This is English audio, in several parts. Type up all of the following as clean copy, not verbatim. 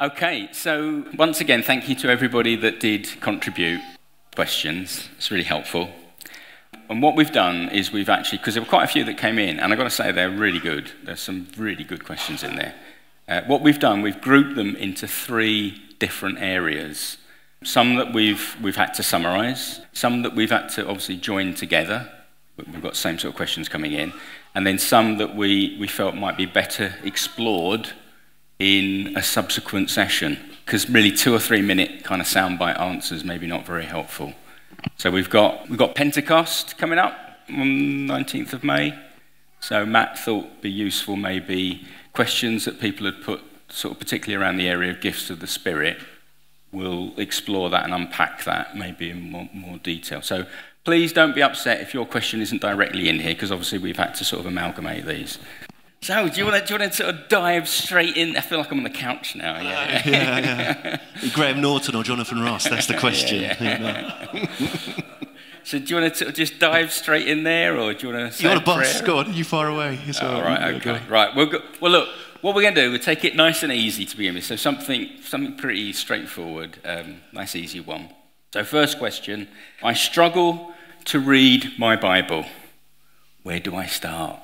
Okay, so once again, thank you to everybody that did contribute questions. It's really helpful. And what we've done is we've actually, because there were quite a few that came in, and I've got to say they're really good. There's some really good questions in there. What we've done, we've grouped them into 3 different areas. Some that we've had to summarise, some that we've had to obviously join together. We've got the same sort of questions coming in. And then some that we felt might be better explored in a subsequent session, because really 2 or 3 minute kind of soundbite answers maybe not very helpful. So we've got Pentecost coming up on 19th of May. So Matt thought it'd be useful maybe questions that people had put sort of particularly around the area of gifts of the Spirit. We'll explore that and unpack that maybe in more detail. So please don't be upset if your question isn't directly in here, because obviously we've had to sort of amalgamate these. So, do you want to sort of dive straight in? I feel like I'm on the couch now. Yeah. Graham Norton or Jonathan Ross, that's the question. Yeah. So do you want to sort of just dive straight in there, or do you want to say You want to bust? Go on, you far away. All right, okay. Right, well, look, what we're going to do, we'll take it nice and easy to begin with. So something pretty straightforward, nice easy one. So first question, I struggle to read my Bible. Where do I start?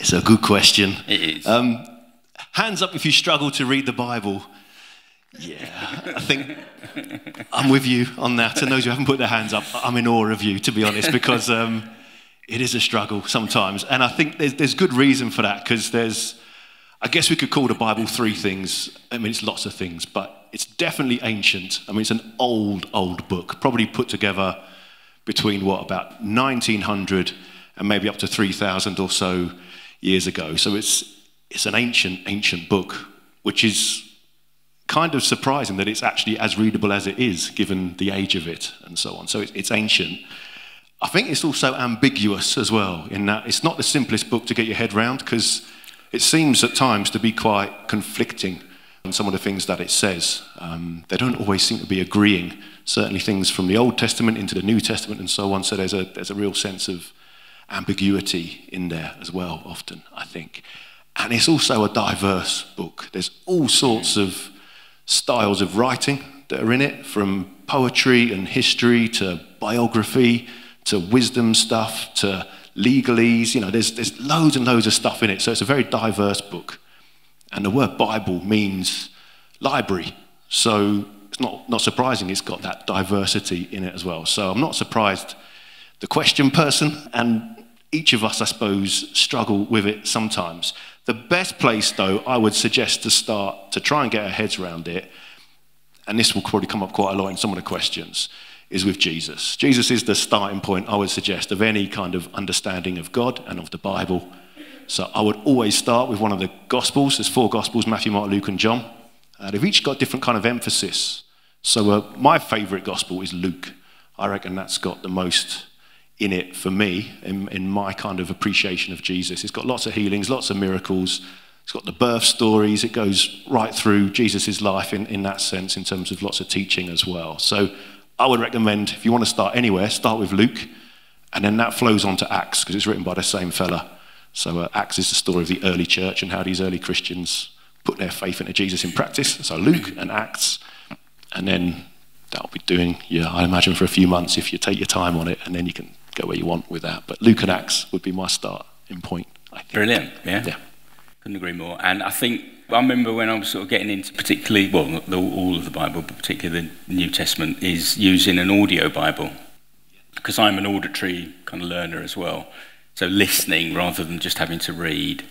It's a good question. It is. Hands up if you struggle to read the Bible. Yeah, I think I'm with you on that. And those who haven't put their hands up, I'm in awe of you, to be honest, because it is a struggle sometimes. And I think there's good reason for that, because I guess we could call the Bible 3 things. I mean, it's lots of things, but it's definitely ancient. I mean, it's an old book, probably put together between, about 1900 and maybe up to 3,000 or so years ago. So it's an ancient book, which is kind of surprising that it's actually as readable as it is, given the age of it and so on. So it's ancient. I think it's also ambiguous as well, in that it's not the simplest book to get your head around, because it seems at times to be quite conflicting on some of the things that it says. They don't always seem to be agreeing, certainly things from the Old Testament into the New Testament and so on. So there's a real sense of ambiguity in there as well, often, I think. And it's also a diverse book. There's all sorts of styles of writing that are in it, from poetry and history to biography to wisdom stuff to legalese. You know, there's loads and loads of stuff in it. So it's a very diverse book. And the word Bible means library. So it's not surprising it's got that diversity in it as well. So I'm not surprised the question person and each of us, I suppose, struggle with it sometimes. The best place, though, I would suggest to start to try and get our heads around it, and this will probably come up quite a lot in some of the questions, is with Jesus. Jesus is the starting point, I would suggest, of any kind of understanding of God and of the Bible. So I would always start with one of the Gospels. There's 4 Gospels, Matthew, Mark, Luke, and John. They've each got different kind of emphasis. So my favourite Gospel is Luke. I reckon that's got the most in it for me, in my kind of appreciation of Jesus. It's got lots of healings, lots of miracles. It's got the birth stories. It goes right through Jesus' life in that sense, in terms of lots of teaching as well. So I would recommend, if you want to start anywhere, start with Luke, and then that flows on to Acts, because it's written by the same fella. So Acts is the story of the early church and how these early Christians put their faith into Jesus in practice. So Luke and Acts, and then that'll be doing, I imagine, for a few months if you take your time on it, and then you can go where you want with that. But Luke and Acts would be my starting point, I think. Brilliant, yeah. Couldn't agree more. And I think, I remember when I was sort of getting into particularly, well, not all of the Bible, but particularly the New Testament, is using an audio Bible. Because I'm an auditory kind of learner as well. So listening rather than just having to read.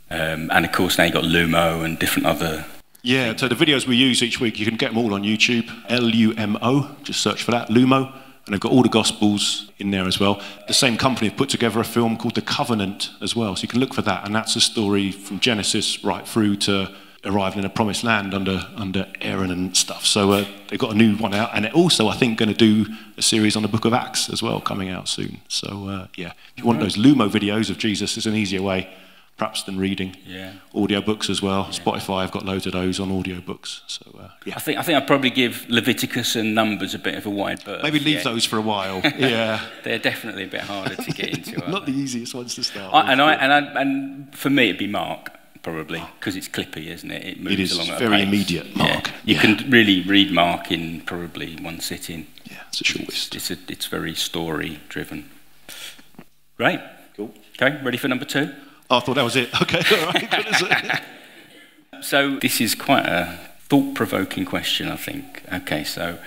And of course now you've got Lumo and different other... Yeah, so the videos we use each week, you can get them all on YouTube. Lumo, just search for that, Lumo. And they've got all the Gospels in there as well. The same company have put together a film called The Covenant as well. So you can look for that. And that's a story from Genesis right through to arriving in a promised land under Aaron and stuff. So they've got a new one out. And they're also, I think, going to do a series on the book of Acts as well, coming out soon. So, yeah, if you want those Lumo videos of Jesus, it's an easier way, perhaps, than reading. Yeah. Audiobooks as well. Yeah. Spotify, I've got loads of those on audiobooks. So, yeah. I think I'd probably give Leviticus and Numbers a bit of a wide berth. Maybe leave those for a while. Yeah. They're definitely a bit harder to get into. Not the easiest ones to start with. And for me, it'd be Mark. probably, because it's clippy, isn't it? It moves It is along at a very pace. immediate, Mark. You can really read Mark in probably one sitting. Yeah, it's the shortest. It's very story-driven. Great. Cool. Okay, ready for number 2? Oh, I thought that was it. Okay, all right. So this is quite a thought-provoking question, I think. Okay, so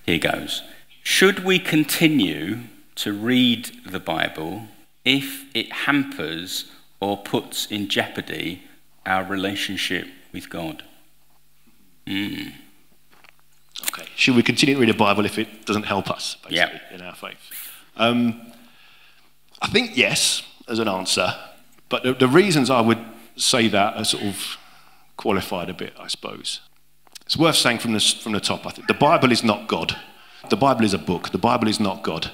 here goes. Should we continue to read the Bible if it hampers or puts in jeopardy our relationship with God? Okay. Should we continue to read the Bible if it doesn't help us, basically, in our faith? I think yes, as an answer. But the reasons I would say that are sort of qualified a bit, I suppose. It's worth saying from the top, I think. The Bible is not God. The Bible is a book. The Bible is not God.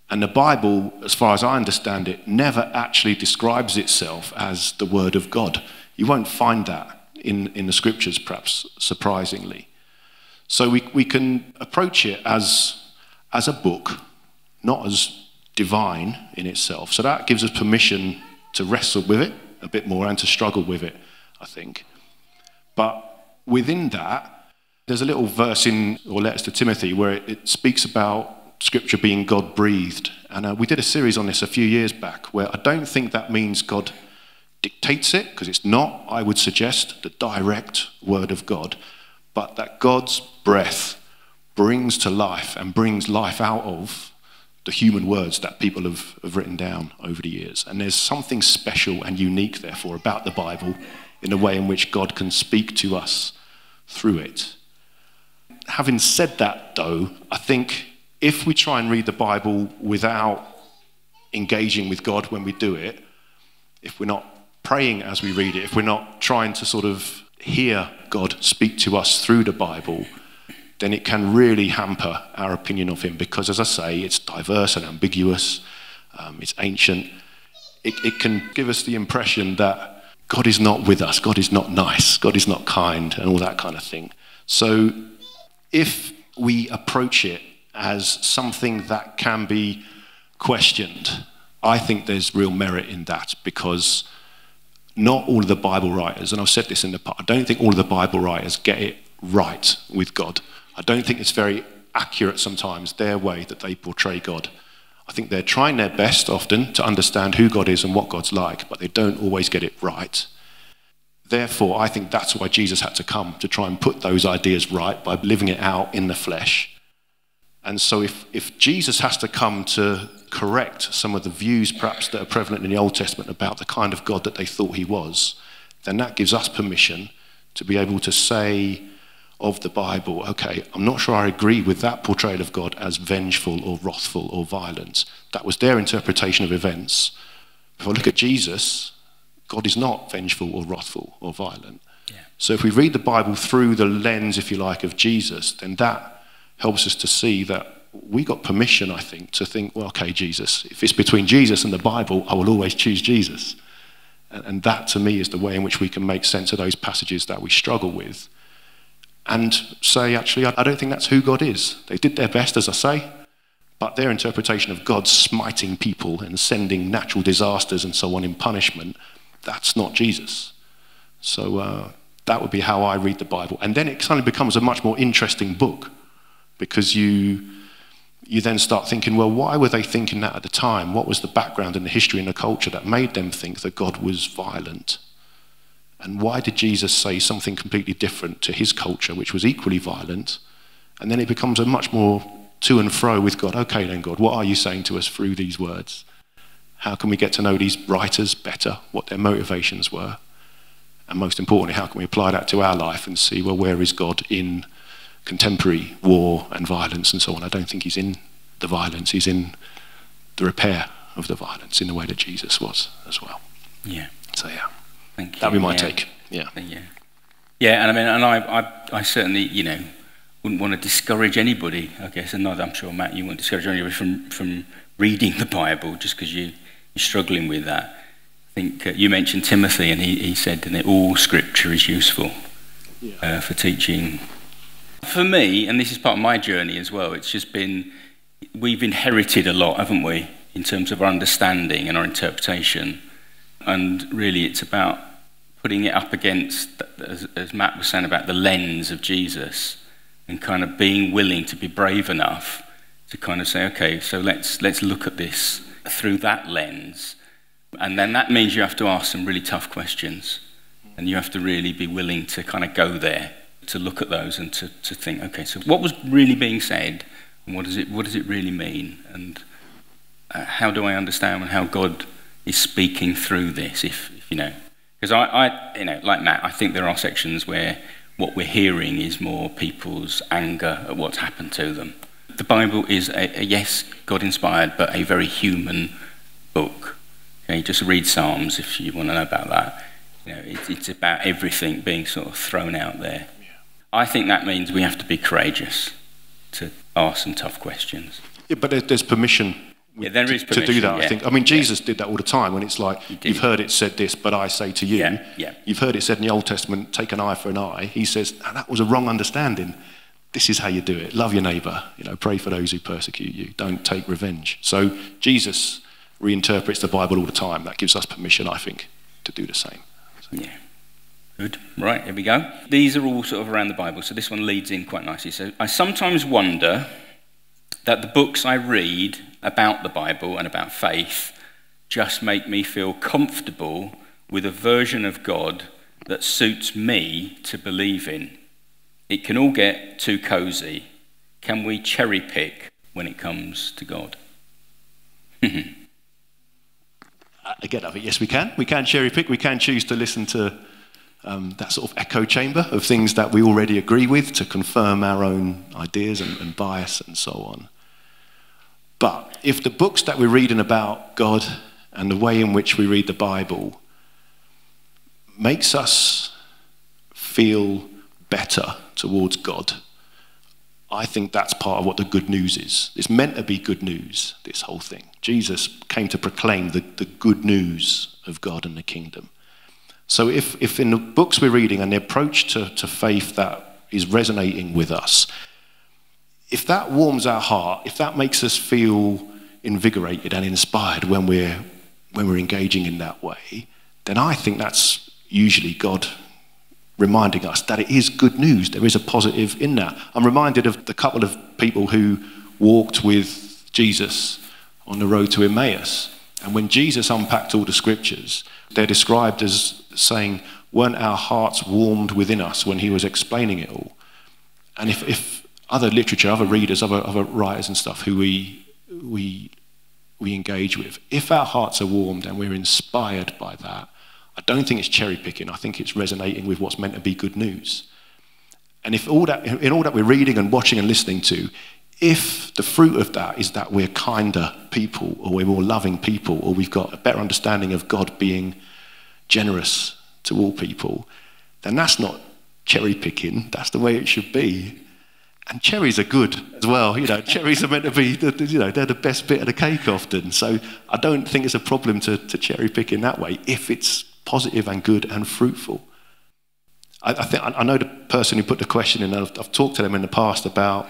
And the Bible, as far as I understand it, never actually describes itself as the Word of God. You won't find that in the Scriptures, perhaps, surprisingly. So we can approach it as a book, not as divine in itself. So that gives us permission to wrestle with it a bit more and to struggle with it, I think. But within that, there's a little verse in, or letters to Timothy, where it speaks about Scripture being God-breathed. And we did a series on this a few years back, where I don't think that means God dictates it, because it's not, I would suggest, the direct word of God, but that God's breath brings to life and brings life out of the human words that people have written down over the years. And there's something special and unique, therefore, about the Bible in the way in which God can speak to us through it. Having said that, though, I think if we try and read the Bible without engaging with God when we do it, if we're not praying as we read it, if we're not trying to sort of hear God speak to us through the Bible, then it can really hamper our opinion of him, because, as I say, it's diverse and ambiguous, it's ancient. It can give us the impression that God is not with us, God is not nice, God is not kind, and all that kind of thing. So if we approach it as something that can be questioned, I think there's real merit in that, because not all of the Bible writers, and I've said this in the past, I don't think all of the Bible writers get it right with God. I don't think it's very accurate sometimes, their way that they portray God. I think they're trying their best often to understand who God is and what God's like, but they don't always get it right. Therefore, I think that's why Jesus had to come, to try and put those ideas right by living it out in the flesh. And so if Jesus has to come to correct some of the views perhaps that are prevalent in the Old Testament about the kind of God that they thought he was, then that gives us permission to be able to say of the Bible, okay, I'm not sure I agree with that portrayal of God as vengeful or wrathful or violent. That was their interpretation of events. If I look at Jesus, God is not vengeful or wrathful or violent. Yeah. So if we read the Bible through the lens, if you like, of Jesus, then that helps us to see that we got permission, I think, to think, well, okay, Jesus, if it's between Jesus and the Bible, I will always choose Jesus. And that, to me, is the way in which we can make sense of those passages that we struggle with and say, actually, I don't think that's who God is. They did their best, as I say, but their interpretation of God smiting people and sending natural disasters and so on in punishment, that's not Jesus. So that would be how I read the Bible. And then it suddenly becomes a much more interesting book, because you then start thinking, well, why were they thinking that at the time? What was the background and the history and the culture that made them think that God was violent? And why did Jesus say something completely different to his culture, which was equally violent? And then it becomes a much more to and fro with God. Okay then, God, what are you saying to us through these words? How can we get to know these writers better, what their motivations were? And most importantly, how can we apply that to our life and see, well, where is God in contemporary war and violence and so on? I don't think he's in the violence, he's in the repair of the violence in the way that Jesus was as well. Yeah. So yeah. Thank you. That'd be my take. Yeah. Yeah, and I mean, I certainly, wouldn't want to discourage anybody, I guess, and I'm sure, Matt, you wouldn't discourage anybody from reading the Bible just because you're struggling with that. I think you mentioned Timothy, and he said that all Scripture is useful for teaching. For me, and this is part of my journey as well, it's just been, we've inherited a lot, haven't we, in terms of our understanding and our interpretation. And really it's about putting it up against, as Matt was saying about the lens of Jesus, and kind of being willing to be brave enough to kind of say, okay, so let's look at this through that lens. And then that means you have to ask some really tough questions. And you have to really be willing to kind of go there, to look at those and to think, okay, so what was really being said? And what does it really mean? And how do I understand how God is speaking through this, if you know? Because I like Matt, I think there are sections where what we're hearing is more people's anger at what's happened to them. The Bible is yes, God-inspired, but a very human book. Okay, just read Psalms if you want to know about that. You know, it's about everything being sort of thrown out there. Yeah. I think that means we have to be courageous to ask some tough questions. Yeah, but there's permission. Yeah, there is permission to do that. Yeah. I think. I mean, Jesus did that all the time. When it's like, you've heard it said this, but I say to you. Yeah. You've heard it said in the Old Testament, take an eye for an eye. He says, no, that was a wrong understanding. This is how you do it. Love your neighbour. You know, pray for those who persecute you. Don't take revenge. So Jesus reinterprets the Bible all the time. That gives us permission, I think, to do the same. So. Yeah. Good. Right, here we go. These are all sort of around the Bible, so this one leads in quite nicely. So I sometimes wonder that the books I read about the Bible and about faith just make me feel comfortable with a version of God that suits me to believe in. It can all get too cozy. Can we cherry pick when it comes to God? Again, I think yes, we can. We can cherry pick. We can choose to listen to that sort of echo chamber of things that we already agree with to confirm our own ideas and bias and so on. But if the books that we're reading about God and the way in which we read the Bible makes us feel better towards God, I think that's part of what the good news is. It's meant to be good news, this whole thing. Jesus came to proclaim the good news of God and the kingdom. So if in the books we're reading and the approach to faith that is resonating with us, if that warms our heart, if that makes us feel invigorated and inspired when we're engaging in that way, then I think that's usually God reminding us that it is good news. There is a positive in that. I'm reminded of the couple of people who walked with Jesus on the road to Emmaus. And when Jesus unpacked all the scriptures, they're described as saying, weren't our hearts warmed within us when he was explaining it all? And if other literature, other readers, other writers and stuff who we engage with, if our hearts are warmed and we're inspired by that, I don't think it's cherry picking. I think it's resonating with what's meant to be good news. And if all that we're reading and watching and listening to, if the fruit of that is that we're kinder people, or we're more loving people, or we've got a better understanding of God being generous to all people, then that's not cherry picking. That's the way it should be. And cherries are good as well. You know, cherries are meant to be, they're the best bit of the cake often. So I don't think it's a problem to cherry pick in that way if it's positive and good and fruitful. I know the person who put the question in, I've talked to them in the past about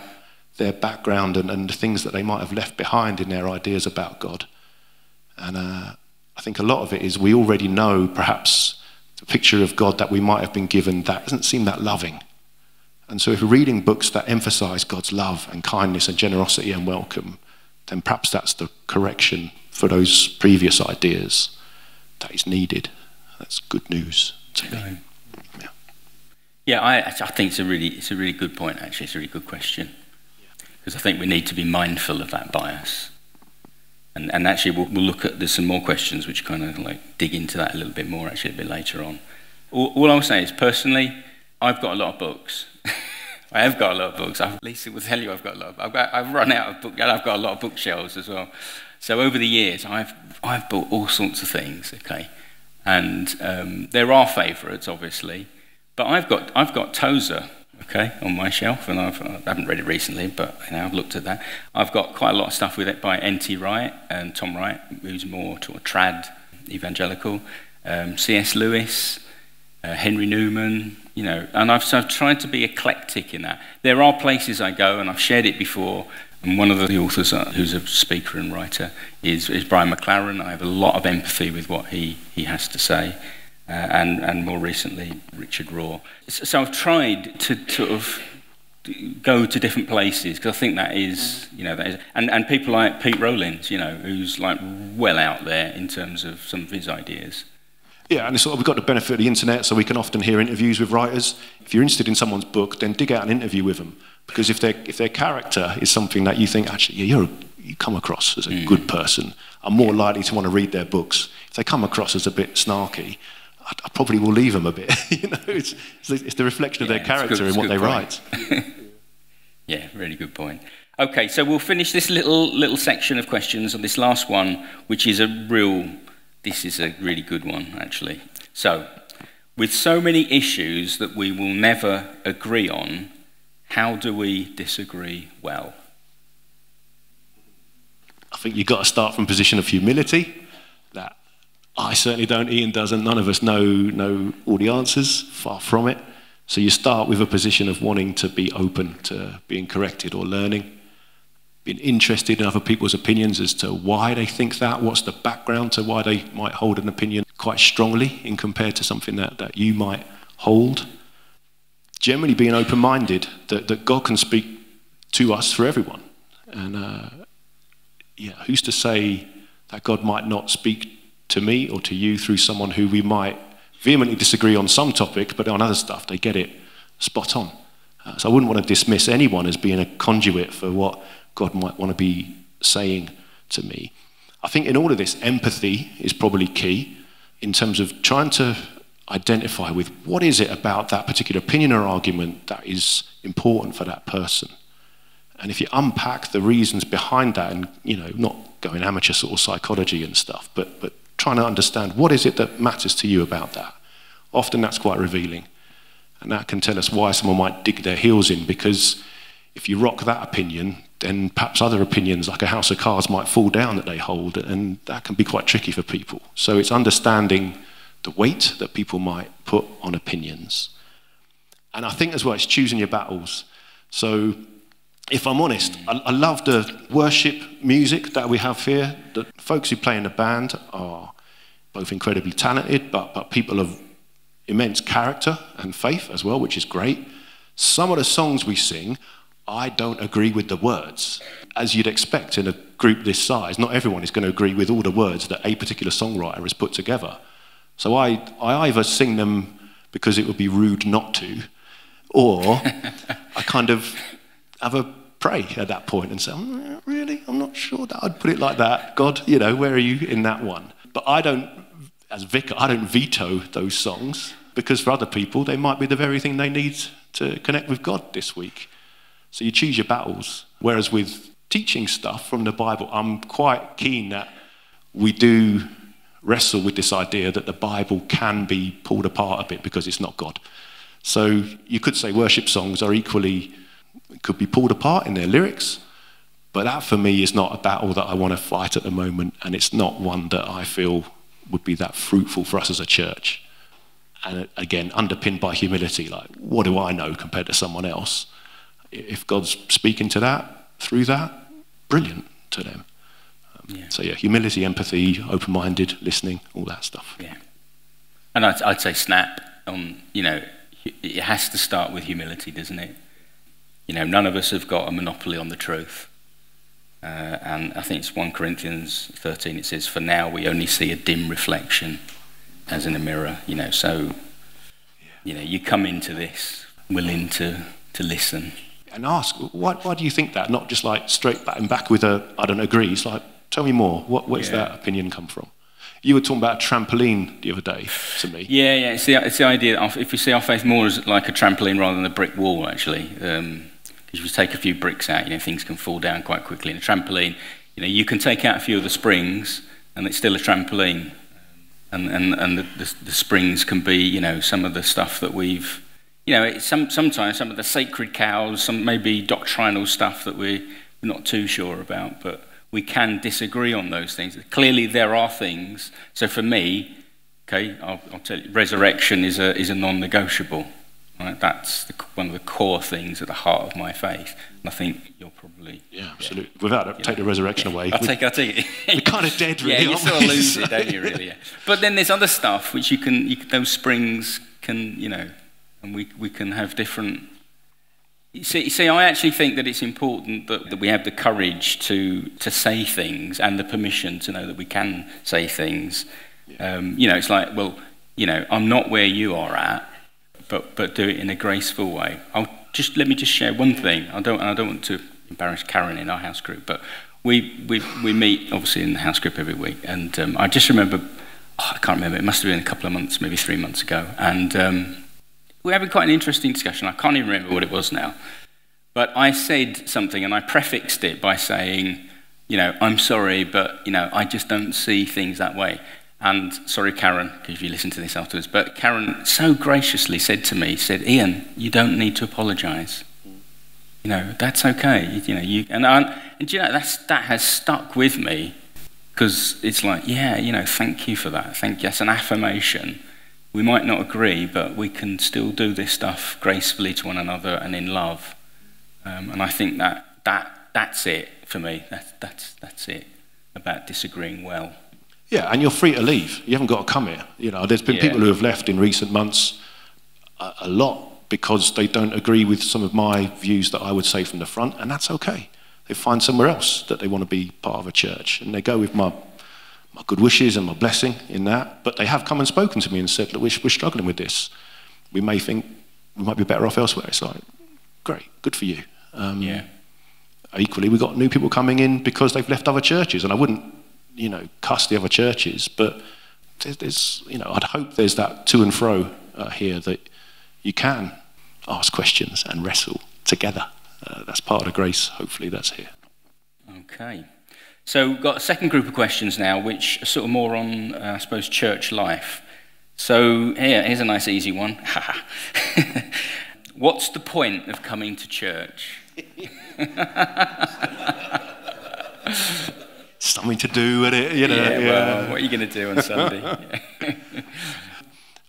their background and the things that they might have left behind in their ideas about God. And I think a lot of it is we already know perhaps the picture of God that we might have been given that doesn't seem that loving. And so if we're reading books that emphasize God's love and kindness and generosity and welcome, then perhaps that's the correction for those previous ideas that is needed. That's good news to me. Yeah, I think it's a really good point, actually. It's a really good question. Because I think we need to be mindful of that bias. And actually we'll look at, there's some more questions which kind of like dig into that a little bit more actually a bit later on. All I'll say is personally, I've got a lot of books. I have got a lot of books. Lisa will tell you I've got a lot of books. I've run out of books, and I've got a lot of bookshelves as well. So over the years, I've bought all sorts of things, okay? And there are favourites, obviously. But I've got Tozer, okay, on my shelf, and I haven't read it recently, but I've looked at that. I've got quite a lot of stuff with it by N.T. Wright and Tom Wright, who's more to a trad evangelical. C.S. Lewis, Henry Newman, and I've tried to be eclectic in that. There are places I go, and I've shared it before, and one of the authors who's a speaker and writer is Brian McLaren. I have a lot of empathy with what he has to say. and more recently Richard Rohr. So I've tried to sort of go to different places, because I think that is, and people like Pete Rollins, who's like well out there in terms of some of his ideas. Yeah, and we've got the benefit of the internet, so we can often hear interviews with writers. If you're interested in someone's book, then dig out an interview with them, because if their character is something that you think, actually, you come across as a good person, I'm more likely to want to read their books. If they come across as a bit snarky, I probably will leave them a bit. It's the reflection of their character in what they write. Yeah, really good point. Okay, so we'll finish this little section of questions on this last one, which is this is a really good one, actually. So, with so many issues that we will never agree on, how do we disagree well? I think you've got to start from a position of humility, that I certainly don't, Ian doesn't, none of us know all the answers, far from it. So you start with a position of wanting to be open to being corrected or learning, being interested in other people's opinions as to why they think that, what's the background to why they might hold an opinion quite strongly in compared to something that you might hold. Generally being open-minded, that God can speak to us through everyone. And who's to say that God might not speak to me or to you through someone who we might vehemently disagree on some topic, but on other stuff they get it spot on. So I wouldn't want to dismiss anyone as being a conduit for what God might want to be saying to me. I think in all of this, empathy is probably key in terms of trying to identify with what is it about that particular opinion or argument that is important for that person. And if you unpack the reasons behind that, and not going amateur sort of psychology and stuff, but trying to understand what is it that matters to you about that. Often that's quite revealing. And that can tell us why someone might dig their heels in, because if you rock that opinion, then perhaps other opinions, like a house of cards, might fall down that they hold, and that can be quite tricky for people. So it's understanding the weight that people might put on opinions. And I think as well, it's choosing your battles. So if I'm honest, I love the worship music that we have here. The folks who play in the band are both incredibly talented, but people of immense character and faith as well, which is great. Some of the songs we sing, I don't agree with the words. As you'd expect in a group this size, not everyone is going to agree with all the words that a particular songwriter has put together. So I either sing them because it would be rude not to, or I kind of have a pray at that point and say, really? I'm not sure that I'd put it like that. God, where are you in that one? But I don't, as vicar, I don't veto those songs, because for other people, they might be the very thing they need to connect with God this week. So you choose your battles. Whereas with teaching stuff from the Bible, I'm quite keen that we do wrestle with this idea that the Bible can be pulled apart a bit because it's not God. So you could say worship songs are equally, could be pulled apart in their lyrics, but that for me is not a battle that I want to fight at the moment, and it's not one that I feel would be that fruitful for us as a church. And again, underpinned by humility, like, what do I know compared to someone else? If God's speaking to that, through that, brilliant to them. So humility, empathy, open-minded, listening, all that stuff. Yeah. And I'd say snap on, it has to start with humility, doesn't it? None of us have got a monopoly on the truth. And I think it's 1 Corinthians 13, it says, for now we only see a dim reflection as in a mirror, so, you come into this willing to listen. And ask, why do you think that? Not just like straight back with a, I don't agree. It's like, tell me more. Where's that opinion come from? You were talking about a trampoline the other day to me. Yeah. It's the idea of, if we see our faith more as like a trampoline rather than a brick wall, actually. Because if you take a few bricks out, things can fall down quite quickly. In a trampoline, you can take out a few of the springs, and it's still a trampoline. And the springs can be, some of the stuff that we've, sometimes some of the sacred cows, some maybe doctrinal stuff that we're not too sure about, but we can disagree on those things. Clearly there are things. So for me, I'll tell you, resurrection is a non-negotiable. Right? That's one of the core things at the heart of my faith. And I think you're probably... Yeah, absolutely. Without it, take the resurrection away. I'll take it. We're kind of dead, really, you sort of lose it, don't you, really? Yeah. But then there's other stuff which those springs can, and we can have different... You see, I actually think that it's important that we have the courage to say things and the permission to know that we can say things. Yeah. It's like, well, I'm not where you are at, but do it in a graceful way. Let me just share one thing. I don't want to embarrass Karen in our house group, but we meet obviously in the house group every week, and I just remember, I can't remember, it must have been a couple of months, maybe 3 months ago, and we're having quite an interesting discussion. I can't even remember what it was now, but I said something and I prefixed it by saying, I'm sorry, but I just don't see things that way. And sorry, Karen, if you listen to this afterwards, but Karen so graciously said to me, Ian, you don't need to apologise. That's okay. That has stuck with me, because it's like, thank you for that. That's an affirmation. We might not agree, but we can still do this stuff gracefully to one another and in love. And I think that's it for me. That's it about disagreeing well. Yeah, and you're free to leave. You haven't got to come here. There's been people who have left in recent months a lot because they don't agree with some of my views that I would say from the front, and that's okay. They find somewhere else that they want to be part of a church, and they go with my good wishes and my blessing in that. But they have come and spoken to me and said, look, we're struggling with this. We may think we might be better off elsewhere. It's like, great, good for you. Equally, we've got new people coming in because they've left other churches, and I wouldn't cuss the other churches, but there's I'd hope there's that to and fro here, that you can ask questions and wrestle together. That's part of the grace, hopefully, that's here. Okay. So we've got a second group of questions now, which are sort of more on, I suppose, church life. So here's a nice easy one. What's the point of coming to church? Something to do with it, Well, what are you going to do on Sunday?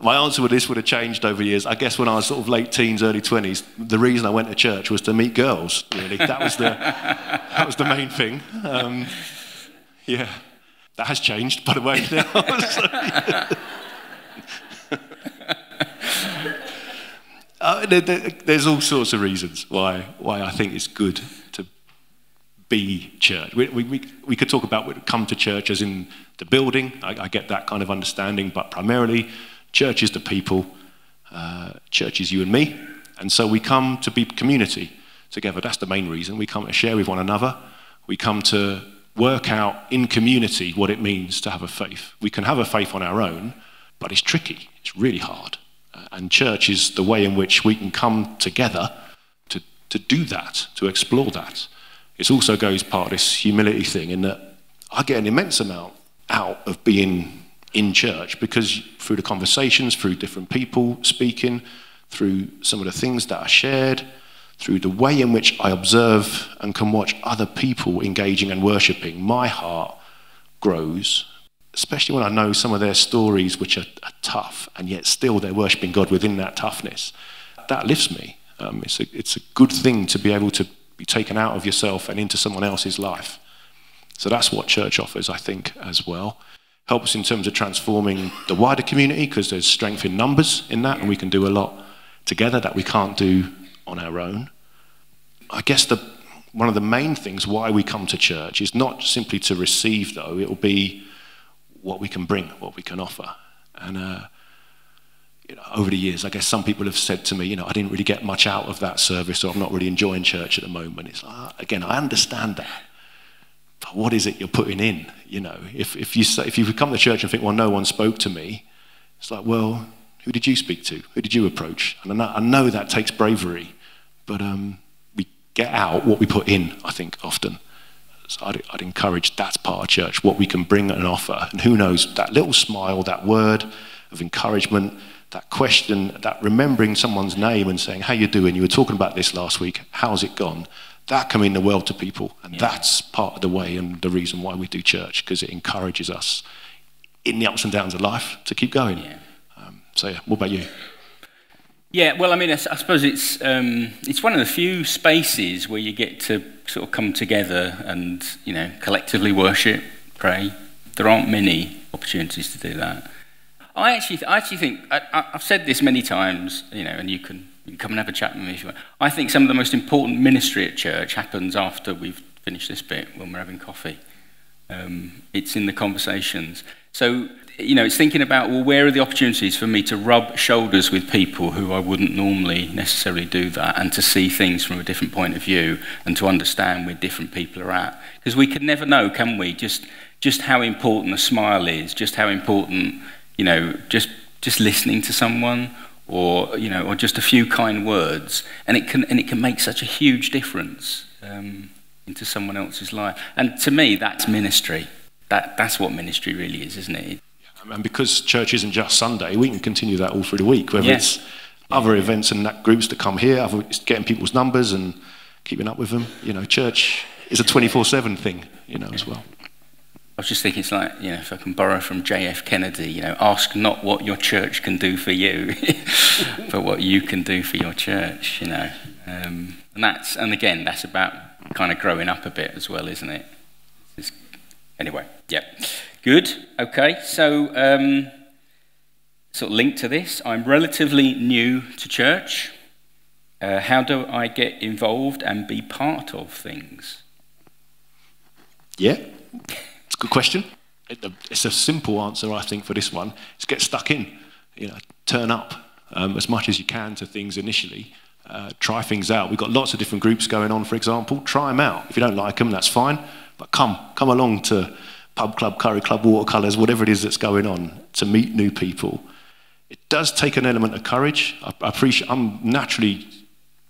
My answer with this would have changed over years. I guess when I was sort of late teens, early 20s, the reason I went to church was to meet girls, really. That was the main thing. That has changed, by the way, now. There's all sorts of reasons why I think it's good to be church. We could talk about come to church as in the building. I get that kind of understanding, but primarily church is the people, church is you and me, and so we come to be community together. That's the main reason. We come to share with one another. We come to work out in community what it means to have a faith. We can have a faith on our own, but it's tricky. It's really hard. And church is the way in which we can come together to do that, to explore that. It also goes part of this humility thing, in that I get an immense amount out of being in church, because through the conversations, through different people speaking, through some of the things that are shared, through the way in which I observe and can watch other people engaging and worshipping, my heart grows, especially when I know some of their stories which are tough, and yet still they're worshipping God within that toughness. That lifts me. It's a good thing to be able to be taken out of yourself and into someone else's life. So that's what church offers, I think, as well. Helps in terms of transforming the wider community, because there's strength in numbers in that, and we can do a lot together that we can't do on our own. I guess one of the main things why we come to church is not simply to receive, though. It will be what we can bring, what we can offer. And over the years, I guess some people have said to me, I didn't really get much out of that service, or I'm not really enjoying church at the moment. It's like, again, I understand that. But what is it you're putting in? If you come to church and think, well, no one spoke to me, it's like, well, who did you speak to? Who did you approach? And I know that takes bravery, but we get out what we put in, I think, often. So I'd encourage that's part of church, what we can bring and offer. And who knows, that little smile, that word of encouragement, that question, that remembering someone's name and saying, how you doing? You were talking about this last week. How's it gone? That can mean the world to people. And that's part of the way and the reason why we do church, because it encourages us in the ups and downs of life to keep going. What about you? Yeah, well, I mean, I suppose it's one of the few spaces where you get to sort of come together and, you know, collectively worship, pray. There aren't many opportunities to do that. I actually think, I've said this many times, you know, and you can come and have a chat with me if you want. I think some of the most important ministry at church happens after we've finished this bit, when we're having coffee. It's in the conversations. So, you know, it's thinking about, well, where are the opportunities for me to rub shoulders with people who I wouldn't normally necessarily do that, and to see things from a different point of view and to understand where different people are at. Because we could never know, can we, just how important a smile is, just how important, you know, just listening to someone, or, you know, or just a few kind words, and it can make such a huge difference into someone else's life. And to me, that's ministry. That's what ministry really is, isn't it? And because church isn't just Sunday, we can continue that all through the week, whether it's other events and that groups that come here, it's getting people's numbers and keeping up with them. You know, church is a 24/7 thing, you know, as well. I was just thinking, it's like, you know, if I can borrow from J.F. Kennedy, you know, ask not what your church can do for you, but what you can do for your church, you know. And again, that's about kind of growing up a bit as well, isn't it? Anyway, yeah. Good. Okay, so sort of linked to this, I'm relatively new to church. How do I get involved and be part of things? Yeah, it's a good question. It's a simple answer, I think, for this one. It's get stuck in. You know, turn up as much as you can to things initially. Try things out. We've got lots of different groups going on, for example. Try them out. If you don't like them, that's fine. But come along to pub club, curry club, watercolours, whatever it is that's going on, to meet new people. It does take an element of courage. I'm naturally,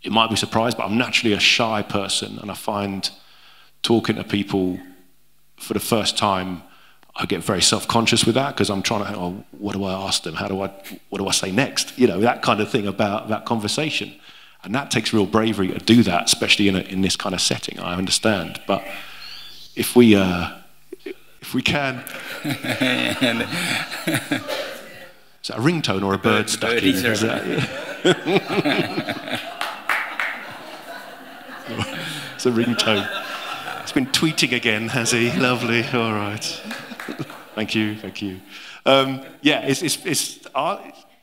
you might be surprised, but I'm naturally a shy person, and I find talking to people for the first time, I get very self-conscious with that, because I'm trying to, oh, what do I ask them? What do I say next? You know, that kind of thing about that conversation. And that takes real bravery to do that, especially in this kind of setting, I understand. But if we can... Is that a ringtone or a bird stuck in? Is that, it's a ringtone. It's been tweeting again, has he? Lovely, all right. Thank you. Yeah, it's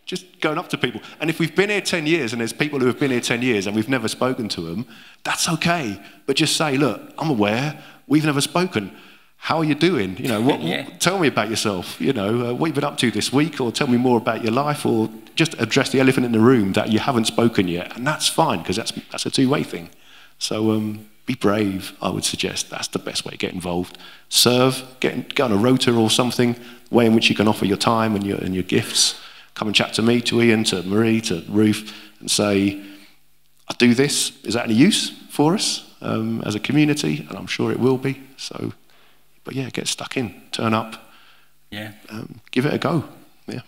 just going up to people. And if we've been here 10 years and there's people who have been here 10 years and we've never spoken to them, that's okay. But just say, look, I'm aware, we've never spoken. How are you doing? You know, tell me about yourself. You know, what you've been up to this week, or tell me more about your life, or just address the elephant in the room that you haven't spoken yet. And that's fine, because that's a two-way thing. So be brave, I would suggest. That's the best way to get involved. Serve, get on a rota or something, way in which you can offer your time and your gifts. Come and chat to me, to Ian, to Marie, to Ruth, and say, I do this. Is that any use for us as a community? And I'm sure it will be. So, but yeah, get stuck in, turn up, give it a go. Yeah.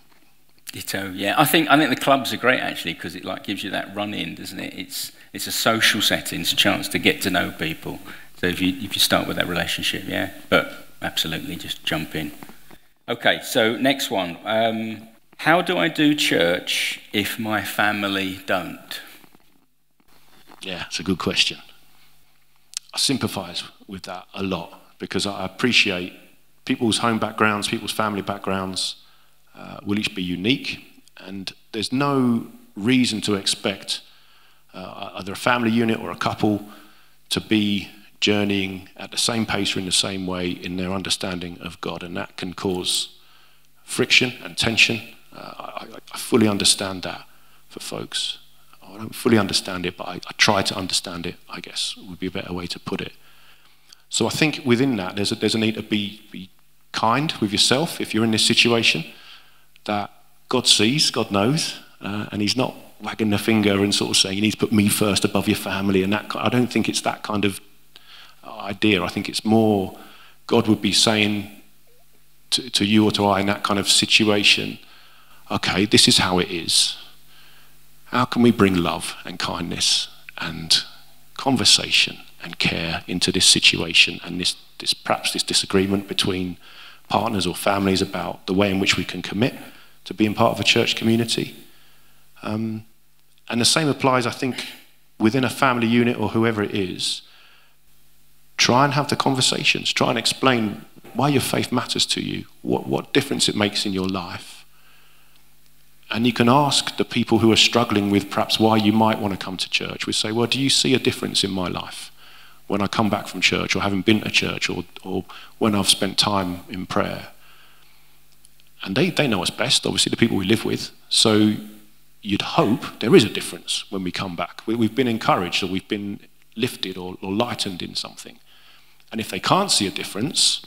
Ditto. Yeah, I think the clubs are great actually, because it like gives you that run in, doesn't it? It's a social setting, it's a chance to get to know people. So if you start with that relationship, yeah, but absolutely just jump in. Okay, so next one. How do I do church if my family don't? Yeah, it's a good question. I sympathise with that a lot, because I appreciate people's home backgrounds, people's family backgrounds will each be unique, and there's no reason to expect either a family unit or a couple to be journeying at the same pace or in the same way in their understanding of God, and that can cause friction and tension. I fully understand that for folks. I don't fully understand it, but I try to understand it, I guess, would be a better way to put it. So I think within that, there's a need to be kind with yourself if you're in this situation, that God sees, God knows, and he's not wagging the finger and sort of saying you need to put me first above your family and that. I don't think it's that kind of idea. I think it's more God would be saying to you or to I in that kind of situation, okay, this is how it is. How can we bring love and kindness and conversation and care into this situation and this perhaps this disagreement between partners or families about the way in which we can commit to being part of a church community? And the same applies, I think, within a family unit or whoever it is. Try and have the conversations. Try and explain why your faith matters to you, what difference it makes in your life. And you can ask the people who are struggling with perhaps why you might want to come to church. We say, well, do you see a difference in my life when I come back from church, or having been to church, or when I've spent time in prayer? And they know us best, obviously, the people we live with. So you'd hope there is a difference when we come back. We've been encouraged, or we've been lifted or lightened in something. And if they can't see a difference,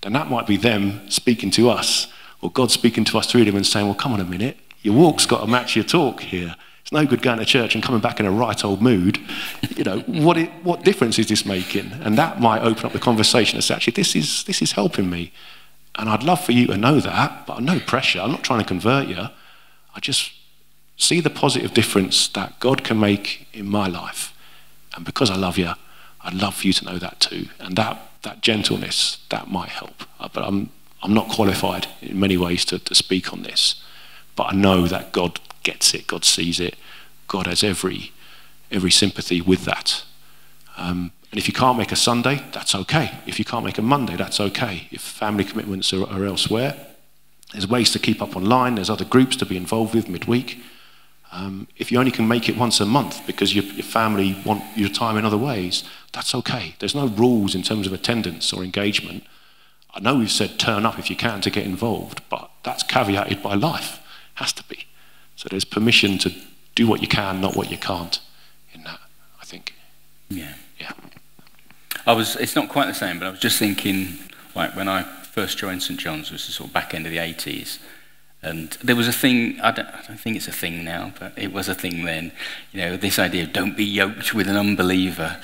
then that might be them speaking to us, or God speaking to us through them and saying, well, come on a minute, your walk's got to match your talk here. It's no good going to church and coming back in a right old mood. You know, what difference is this making? And that might open up the conversation and say, actually, this is helping me. And I'd love for you to know that, but no pressure. I'm not trying to convert you. I just see the positive difference that God can make in my life. And because I love you, I'd love for you to know that too. And that gentleness, that might help. But I'm not qualified in many ways to speak on this. But I know that God gets it, God sees it, God has every sympathy with that. And if you can't make a Sunday, that's okay. If you can't make a Monday, that's okay. If family commitments are elsewhere, there's ways to keep up online, there's other groups to be involved with midweek. If you only can make it once a month because your family want your time in other ways, that's okay. There's no rules in terms of attendance or engagement. I know we've said turn up if you can to get involved, but that's caveated by life. Has to be. So there's permission to do what you can, not what you can't in that, I think. Yeah. Yeah. It's not quite the same, but I was just thinking, like when I first joined St John's, it was the sort of back end of the 80s, and there was a thing, I don't think it's a thing now, but it was a thing then, you know, this idea of don't be yoked with an unbeliever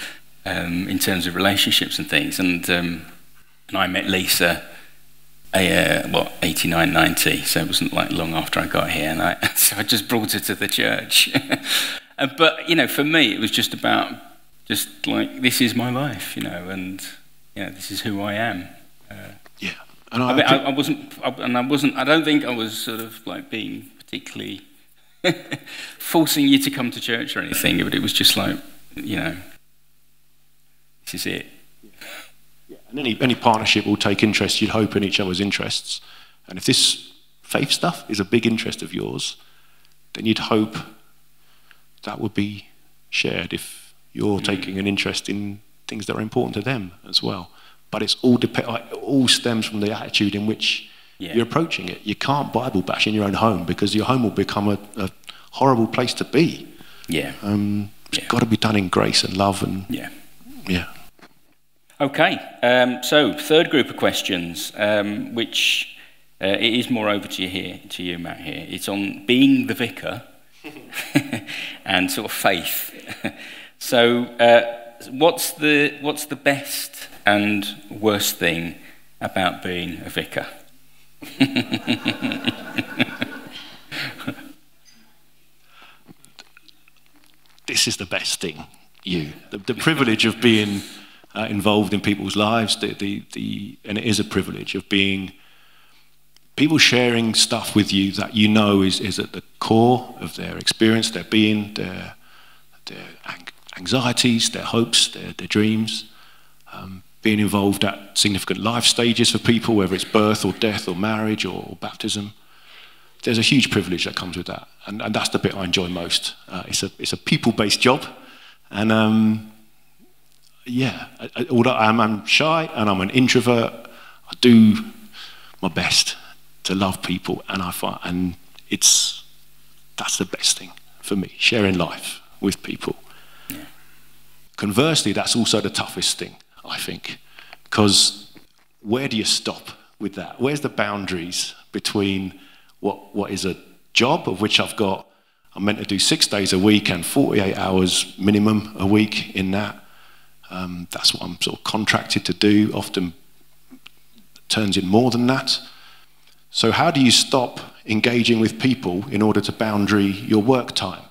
in terms of relationships and things. And I met Lisa 89, 90, so it wasn't like long after I got here, and so I just brought her to the church. But, you know, for me, it was just about, just like, this is my life, you know, and, you know, this is who I am. Yeah. And I don't think I was sort of like being particularly forcing you to come to church or anything, but it was just like, you know, this is it. And any partnership will take interest, you'd hope, in each other's interests. And if this faith stuff is a big interest of yours, then you'd hope that would be shared if you're taking an interest in things that are important to them as well. But it's all stems from the attitude in which you're approaching it. You can't Bible bash in your own home, because your home will become a horrible place to be. Yeah. It's got to be done in grace and love. And yeah. Okay, so third group of questions, which it is more over to you, Matt. Here, it's on being the vicar and sort of faith. So, what's the best and worst thing about being a vicar? This is the best thing. The privilege of being involved in people's lives, and it is a privilege of being people sharing stuff with you that you know is at the core of their experience, their being, their anxieties, their hopes, their dreams. Being involved at significant life stages for people, whether it's birth or death or marriage or baptism. There's a huge privilege that comes with that, and that's the bit I enjoy most. It's a people-based job, and although I'm shy and I'm an introvert, I do my best to love people, and that's the best thing for me, sharing life with people. Yeah. Conversely, that's also the toughest thing, I think, because where do you stop with that? Where's the boundaries between what is a job of which I'm meant to do 6 days a week and 48 hours minimum a week in that. That's what I'm sort of contracted to do, often turns in more than that. So how do you stop engaging with people in order to boundary your work time?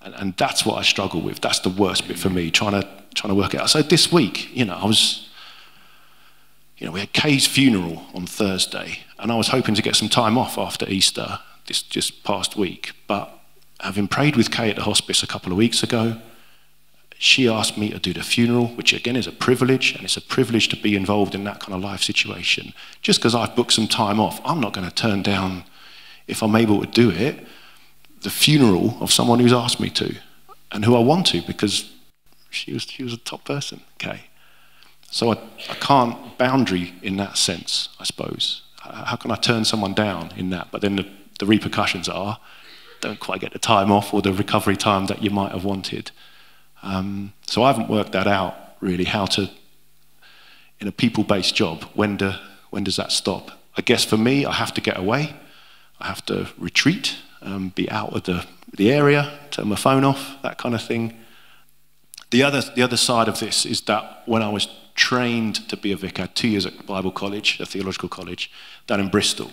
And that's what I struggle with. That's the worst bit for me, trying to work it out. So this week, we had Kay's funeral on Thursday, and I was hoping to get some time off after Easter this just past week, but having prayed with Kay at the hospice a couple of weeks ago, she asked me to do the funeral, which again is a privilege, and it's a privilege to be involved in that kind of life situation. Just because I've booked some time off, I'm not going to turn down, if I'm able to do it, the funeral of someone who's asked me to, and who I want to, because she was a top person, Kay. So I can't boundary in that sense, I suppose. How can I turn someone down in that? But then the repercussions are, don't quite get the time off or the recovery time that you might have wanted. So I haven't worked that out, really, how to, in a people-based job, when does that stop? I guess for me, I have to get away. I have to retreat, be out of the area, turn my phone off, that kind of thing. The other side of this is that when I was trained to be a vicar, I had 2 years at Bible college, a theological college, down in Bristol.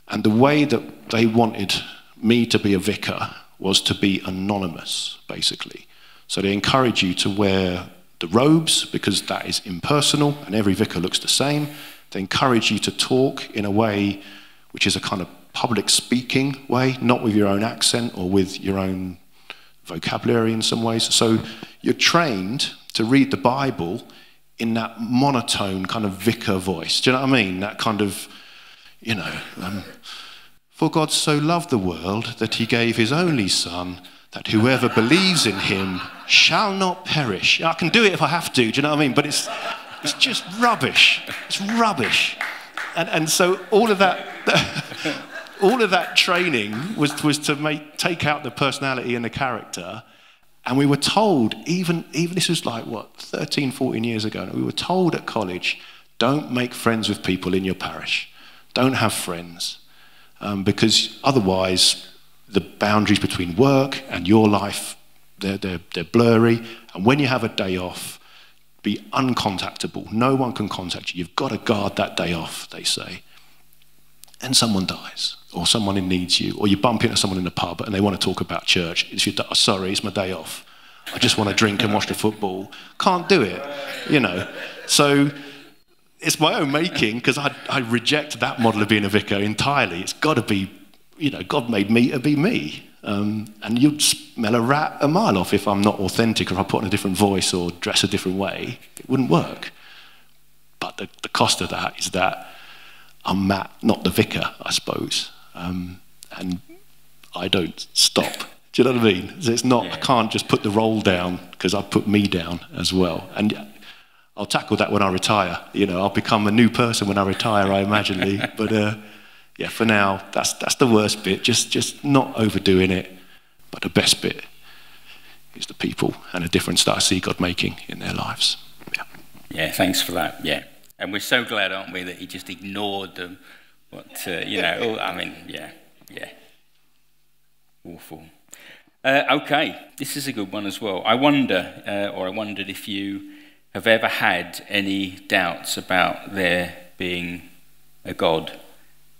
And the way that they wanted me to be a vicar was to be anonymous, basically. So they encourage you to wear the robes because that is impersonal and every vicar looks the same. They encourage you to talk in a way which is a kind of public speaking way, not with your own accent or with your own vocabulary in some ways. So you're trained to read the Bible in that monotone kind of vicar voice. Do you know what I mean? That kind of, you know, for God so loved the world that he gave his only son, that whoever believes in him shall not perish. I can do it if I have to, do you know what I mean? But it's just rubbish. It's rubbish. And so all of that training was to take out the personality and the character. And we were told, even this was like, 13, 14 years ago, we were told at college, don't make friends with people in your parish. Don't have friends. Because otherwise, the boundaries between work and your life, they're blurry. And when you have a day off, be uncontactable. No one can contact you. You've got to guard that day off, they say. And someone dies, or someone needs you, or you bump into someone in the pub and they want to talk about church. Sorry, it's my day off. I just want to drink and watch the football. Can't do it, you know. So it's my own making, because I reject that model of being a vicar entirely. It's got to be, you know, God made me to be me. And you'd smell a rat a mile off if I'm not authentic, or if I put on a different voice or dress a different way. It wouldn't work. But the cost of that is that I'm Matt, not the vicar, I suppose. And I don't stop. Do you know what I mean? So it's not, I can't just put the role down, because I put me down as well. And I'll tackle that when I retire. You know, I'll become a new person when I retire, I imagine. But yeah, for now, that's the worst bit. Just not overdoing it. But the best bit is the people and the difference that I see God making in their lives. Yeah. Yeah, thanks for that. Yeah. And we're so glad, aren't we, that he just ignored them. You know, I mean, yeah. Awful. Okay, this is a good one as well. I wondered if you have ever had any doubts about there being a God.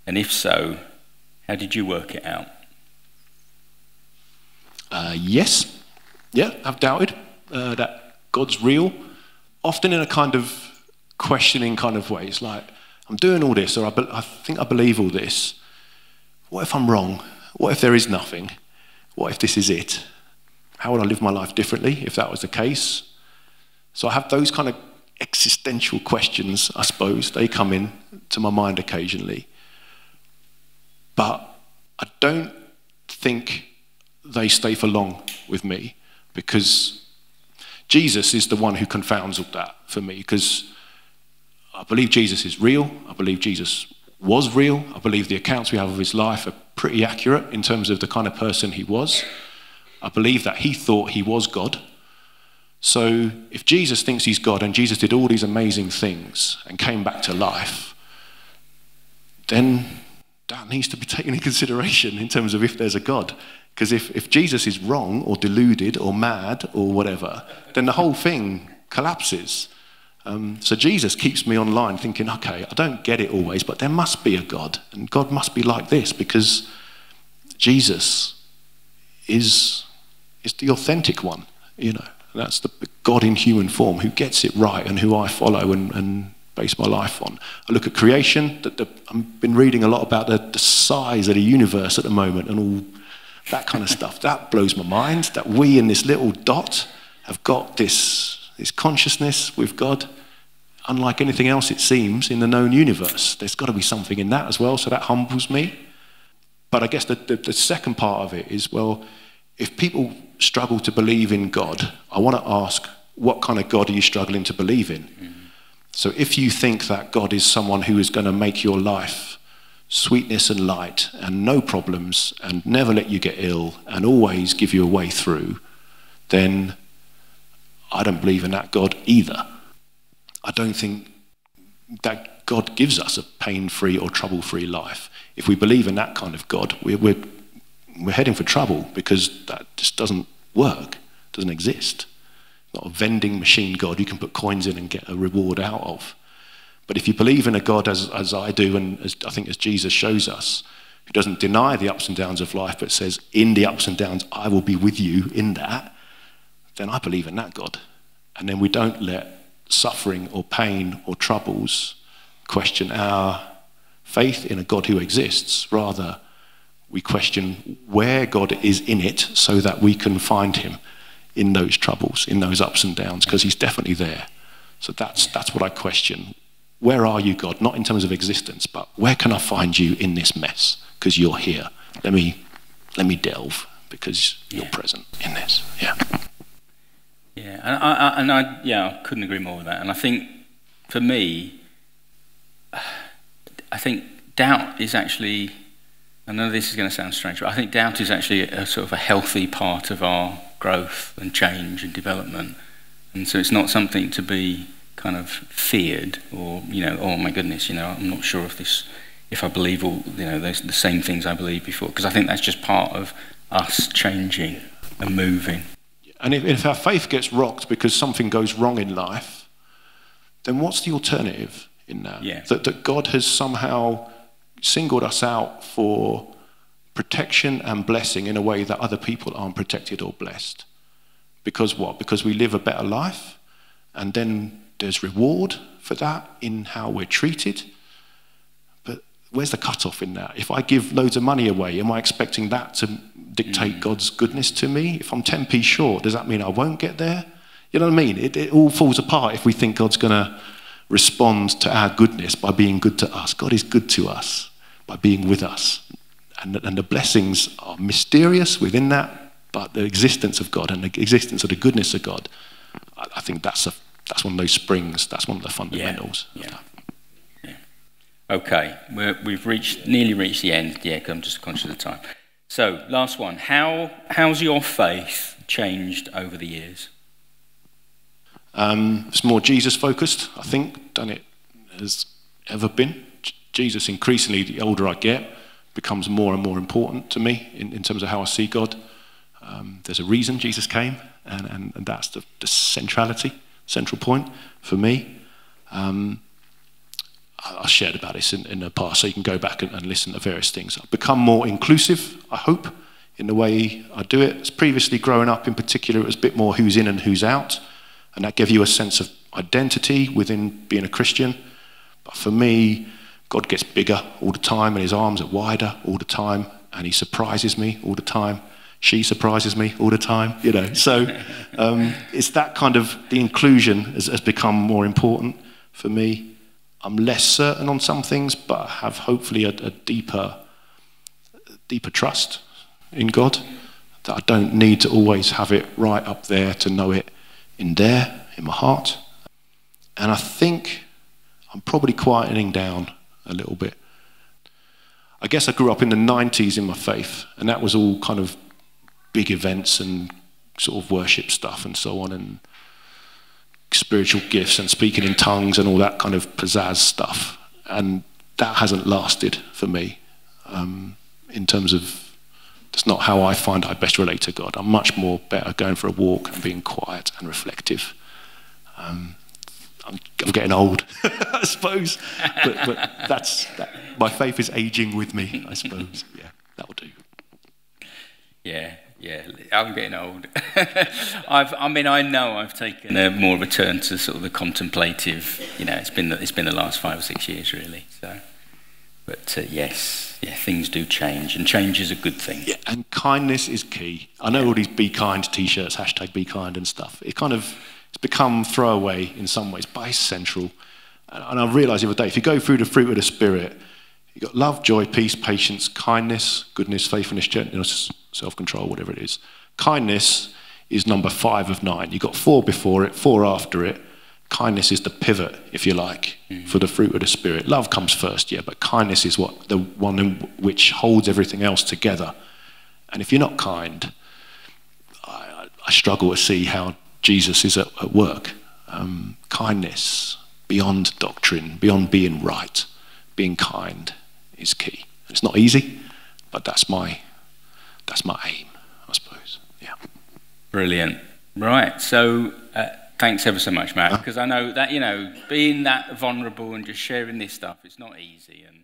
And if so, how did you work it out? Yes. Yeah, I've doubted that God's real. Often in a kind of questioning kind of way. It's like, I'm doing all this, or I think I believe all this. What if I'm wrong? What if there is nothing? What if this is it? How would I live my life differently if that was the case? So I have those kind of existential questions, I suppose. They come in to my mind occasionally. But I don't think they stay for long with me, because Jesus is the one who confounds all that for me, because I believe Jesus is real. I believe Jesus was real. I believe the accounts we have of his life are pretty accurate in terms of the kind of person he was. I believe that he thought he was God. So if Jesus thinks he's God, and Jesus did all these amazing things and came back to life, then that needs to be taken into consideration in terms of if there's a God. Because if Jesus is wrong or deluded or mad or whatever, then the whole thing collapses. So Jesus keeps me online thinking, okay, I don't get it always, but there must be a God, and God must be like this, because Jesus is the authentic one, you know. That's the God in human form who gets it right and who I follow and base my life on. I look at creation. I've been reading a lot about the size of the universe at the moment and all That kind of stuff. That blows my mind, that we in this little dot have got this consciousness with God, unlike anything else it seems in the known universe. There's got to be something in that as well, so that humbles me. But I guess the second part of it is, well, if people struggle to believe in God, I want to ask, what kind of God are you struggling to believe in? So if you think that God is someone who is going to make your life sweetness and light and no problems and never let you get ill and always give you a way through, then I don't believe in that God either. I don't think that God gives us a pain-free or trouble-free life. If we believe in that kind of God, we're heading for trouble, because that just doesn't work, doesn't exist. Not a vending machine God you can put coins in and get a reward out of. But if you believe in a God as I do, and as I think as Jesus shows us, who doesn't deny the ups and downs of life, but says, in the ups and downs, I will be with you in that, then I believe in that God. And then we don't let suffering or pain or troubles question our faith in a God who exists. Rather, we question where God is in it so that we can find him in those troubles, in those ups and downs, because he's definitely there. So that's what I question. Where are you, God? Not in terms of existence, but where can I find you in this mess? Because you're here. Let me delve, because you're present in this. Yeah. Yeah, I couldn't agree more with that. And I think, for me, I think doubt is actually, I know this is going to sound strange, but I think doubt is actually a sort of a healthy part of our growth and change and development. And so it's not something to be kind of feared, or, oh my goodness, I'm not sure if I believe all, the same things I believed before, because I think that's just part of us changing and moving. And if our faith gets rocked because something goes wrong in life, then what's the alternative in that? Yeah. That God has somehow singled us out for protection and blessing in a way that other people aren't protected or blessed. Because what? Because we live a better life, and then there's reward for that in how we're treated. But where's the cutoff in that? If I give loads of money away, am I expecting that to dictate God's goodness to me? If I'm 10p short, does that mean I won't get there? You know what I mean? It all falls apart if we think God's going to respond to our goodness by being good to us. God is good to us by being with us. And the blessings are mysterious within that, but the existence of God and the existence of the goodness of God, I think that's one of those springs, that's one of the fundamentals. Yeah. Okay, we've nearly reached the end, because I'm just conscious of the time. So, last one. How's your faith changed over the years? It's more Jesus-focused, I think, than it has ever been. Jesus, increasingly, the older I get, becomes more and more important to me in terms of how I see God. There's a reason Jesus came, and that's the central point for me. I shared about this in the past, so you can go back and listen to various things. I've become more inclusive, I hope, in the way I do it. As previously growing up in particular, it was a bit more who's in and who's out, and that gave you a sense of identity within being a Christian. But for me, God gets bigger all the time, and his arms are wider all the time, and he surprises me all the time. She surprises me all the time, So it's that kind of, the inclusion has become more important for me. I'm less certain on some things, but I have hopefully a deeper trust in God, that I don't need to always have it right up there to know it in my heart. And I think I'm probably quietening down a little bit. I guess I grew up in the 90s in my faith, and that was all kind of big events and sort of worship stuff and so on, and spiritual gifts and speaking in tongues and all that kind of pizzazz stuff. And that hasn't lasted for me in terms of, that's not how I find I best relate to God. I'm much more better going for a walk and being quiet and reflective. I'm getting old, I suppose, but my faith is aging with me, I suppose. Yeah, that'll do. Yeah, I'm getting old. I know I've taken more of a turn to sort of the contemplative. It's been the last 5 or 6 years really. So, but yes, Yeah, things do change, and change is a good thing. Yeah, and kindness is key. I know all these be kind t-shirts, hashtag be kind and stuff. It's become throwaway in some ways, but it's central. And I realised the other day, if you go through the fruit of the Spirit, you've got love, joy, peace, patience, kindness, goodness, faithfulness, gentleness, self-control, whatever it is. Kindness is number 5 of 9. You've got 4 before it, 4 after it. Kindness is the pivot, if you like, for the fruit of the Spirit. Love comes first, yeah, but kindness is the one in which holds everything else together. And if you're not kind, I struggle to see how Jesus is at work. Kindness, beyond doctrine, beyond being right, being kind is key. It's not easy, but that's my aim, I suppose. Yeah. Brilliant. Right. So thanks ever so much, Matt, because I know that, being that vulnerable and just sharing this stuff, it's not easy. And